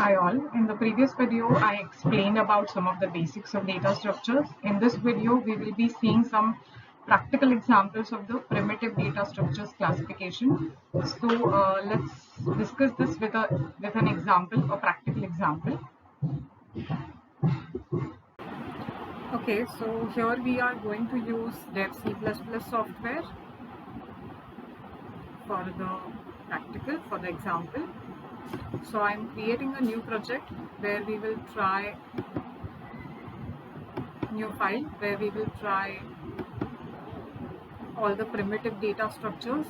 Hi all. In the previous video, I explained about some of the basics of data structures. In this video, we will be seeing some practical examples of the primitive data structures classification. So let's discuss this with an example, a practical example. Okay, so here we are going to use Dev C++ software for the practical, for the example. So I'm creating a new project where we will try new file where we will try all the primitive data structures.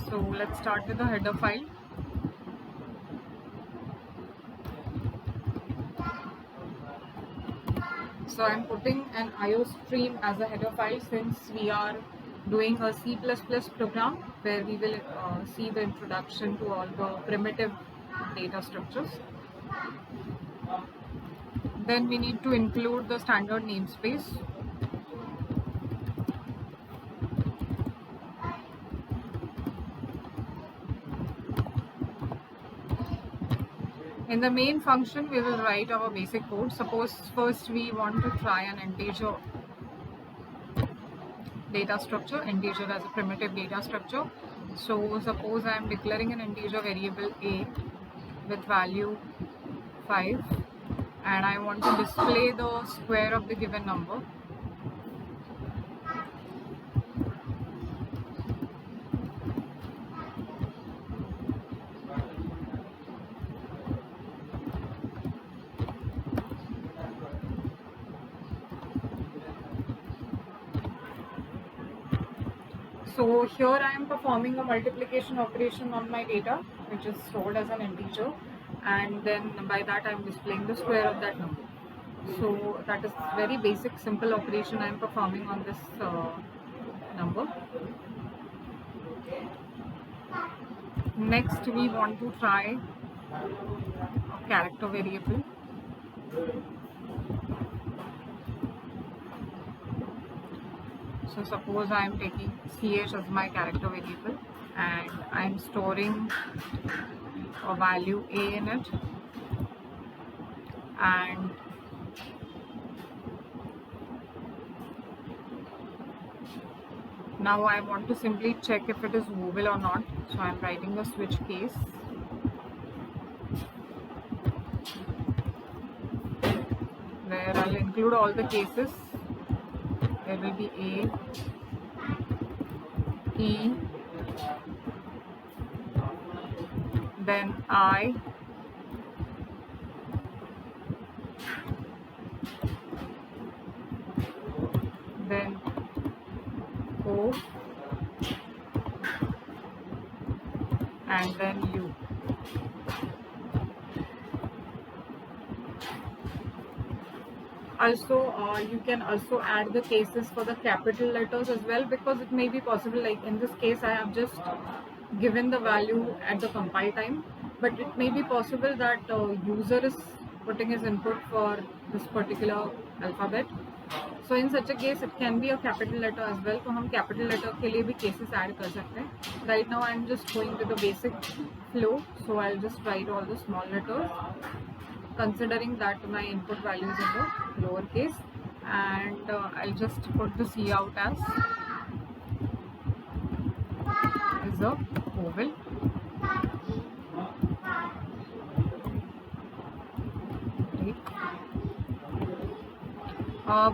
So let's start with the header file. So I'm putting an IO stream as a header file since we are doing a C++ program where we will see the introduction to all the primitive data structures. Then we need to include the standard namespace. In the main function, we will write our basic code. Suppose first we want to try an integer data structure, integer as a primitive data structure. So suppose I am declaring an integer variable a with value 5 and I want to display the square of the given number. So here I am performing a multiplication operation on my data, which is stored as an integer, and then by that I am displaying the square of that number. So that is very basic, simple operation I am performing on this number. Next we want to try a character variable. So suppose I am taking ch as my character variable and I am storing a value a in it, and now I want to simply check if it is movable or not. So I am writing a switch case where I'll include all the cases. There will be A, E, then I, then O, and then U. Also, you can also add the cases for the capital letters as well, because it may be possible, like in this case I have just given the value at the compile time, but it may be possible that user is putting his input for this particular alphabet. So in such a case it can be a capital letter as well. So हम capital letter के लिए भी cases add कर सकते हैं. Right now I am just going with the basic flow, so I'll just write all the small letters, considering that my input value is in the lowercase, and I'll just put the C out as is a oval.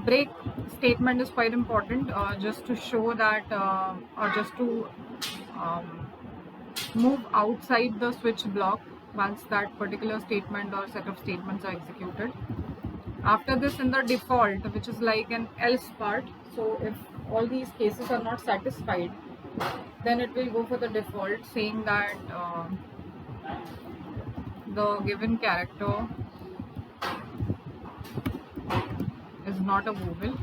Break statement is quite important, just to show that or just to move outside the switch block once that particular statement or set of statements are executed. After this, in the default, which is like an else part, so if all these cases are not satisfied, then it will go for the default saying that the given character is not a vowel,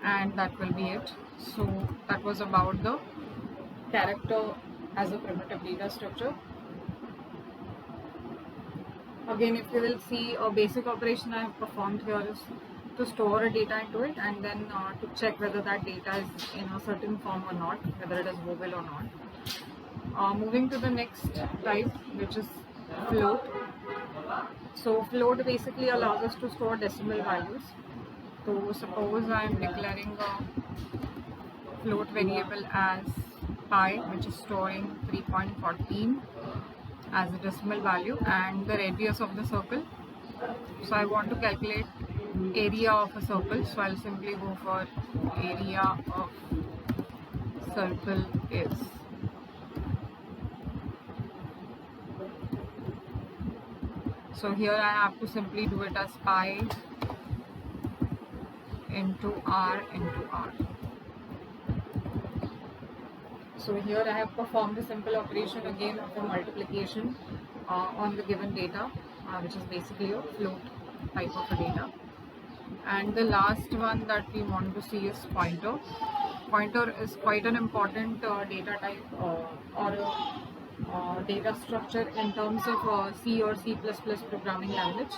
and that will be it. So that was about the character as a primitive data structure. Again, if you will see, a basic operation I have performed here is to store a data into it, and then to check whether that data is in a certain form or not, whether it is movable or not. Moving to the next type, which is float. So float basically allows us to store decimal values. So suppose I am declaring a float variable as pi, which is storing 3.14 as a decimal value, and the radius of the circle. So I want to calculate area of a circle, so I'll simply go for area of circle is. So here I have to simply do it as pi into r into r. So here I have performed a simple operation again of a multiplication on the given data, which is basically a float type of a data. And the last one that we want to see is pointer. Pointer is quite an important data type or data structure in terms of C or C++ programming language,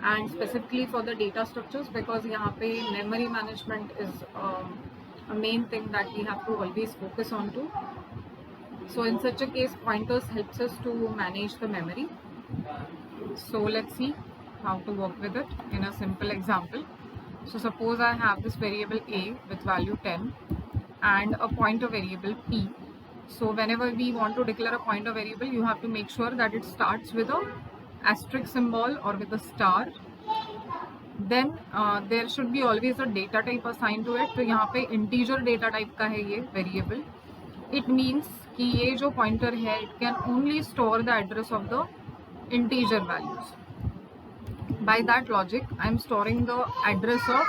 and specifically for the data structures, because यहाँ पे memory management is a main thing that we have to always focus on to. So in such a case, pointers helps us to manage the memory. So let's see how to work with it in a simple example. So suppose I have this variable a with value 10 and a pointer variable p. So whenever we want to declare a pointer variable, you have to make sure that it starts with a asterisk symbol or with a star. Then there should be always a data type assigned to it. तो यहाँ पे integer data type का है ये variable. It means कि ये जो pointer है, it can only store the address of the integer values. By that logic, I am storing the address of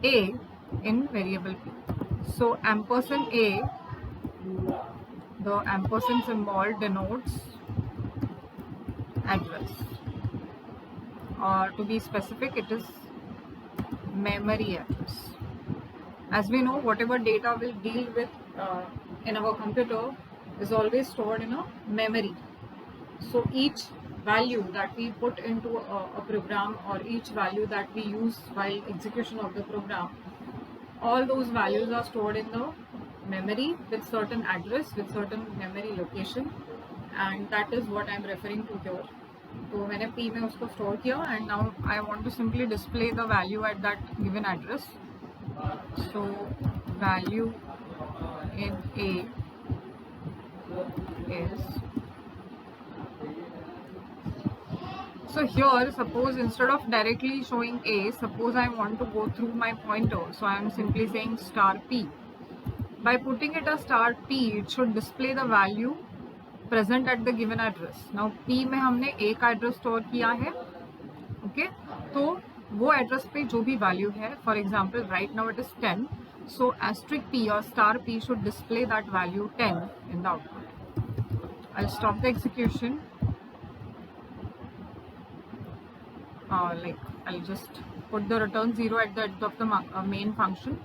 a in variable p. So ampersand a, the ampersand symbol denotes address, or to be specific, it is memory address. As we know, whatever data we'll deal with in our computer is always stored in a memory. So each value that we put into a program, or each value that we use while execution of the program, all those values are stored in the memory with certain address, with certain memory location, and that is what I am referring to here. तो मैंने p में उसको store किया, and now I want to simply display the value at that given address. So value in a is, so here suppose instead of directly showing a, suppose I want to go through my pointer, so I am simply saying star p. By putting it as star p, it should display the value present at the given address. Now p में हमने a का address store किया है, okay, तो वो address पे जो भी वैल्यू है, for example right now it is 10, so asterisk p or star p should display that value 10 in the output. I'll stop the execution. I'll just put the return 0 at the end of the main function,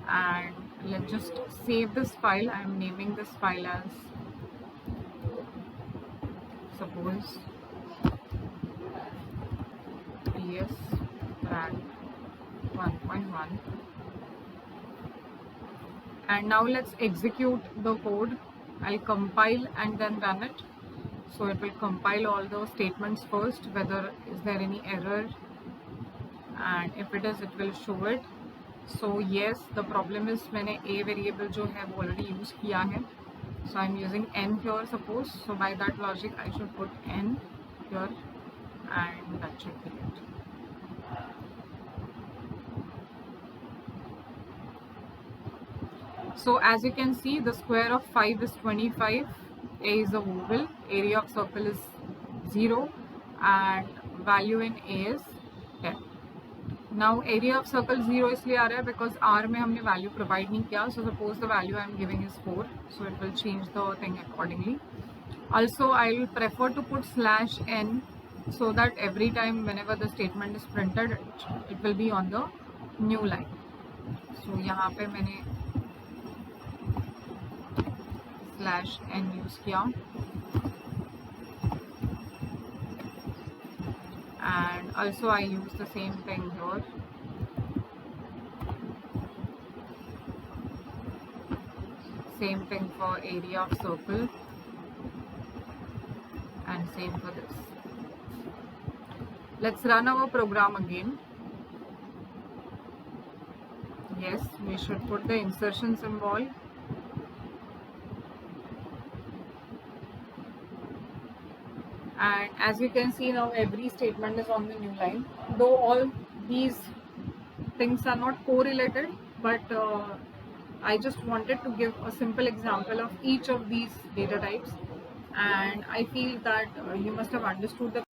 and let's just save this file. I'm naming this file as, suppose, ps rand 1.1, and now let's execute the code. I'll compile and then run it. So it will compile all the statements first, whether is there any error, and if it is, it will show it. So yes, the problem is मैंने a variable जो है वो already use किया है. So I'm using n here, suppose. So by that logic, I should put n here, and that should be it. So as you can see, the square of 5 is 25, a is a oval, area of circle is 0, and value in a is 10. Now area of circle 0 इसलिए आ रहा है because r में हमने value provide नहीं किया. So suppose the value I am giving is 4, so it will change the thing accordingly. Also I will prefer to put /n so that every time whenever the statement is printed, it will be on the new line. So यहाँ पे मैंने /n use किया, and also I use the same thing here. Same thing for area of circle, and same for this. Let's run our program again. Yes, we should put the insertion symbol. And as you can see now, every statement is on the new line, though all these things are not correlated, but I just wanted to give a simple example of each of these data types, and I feel that you must have understood the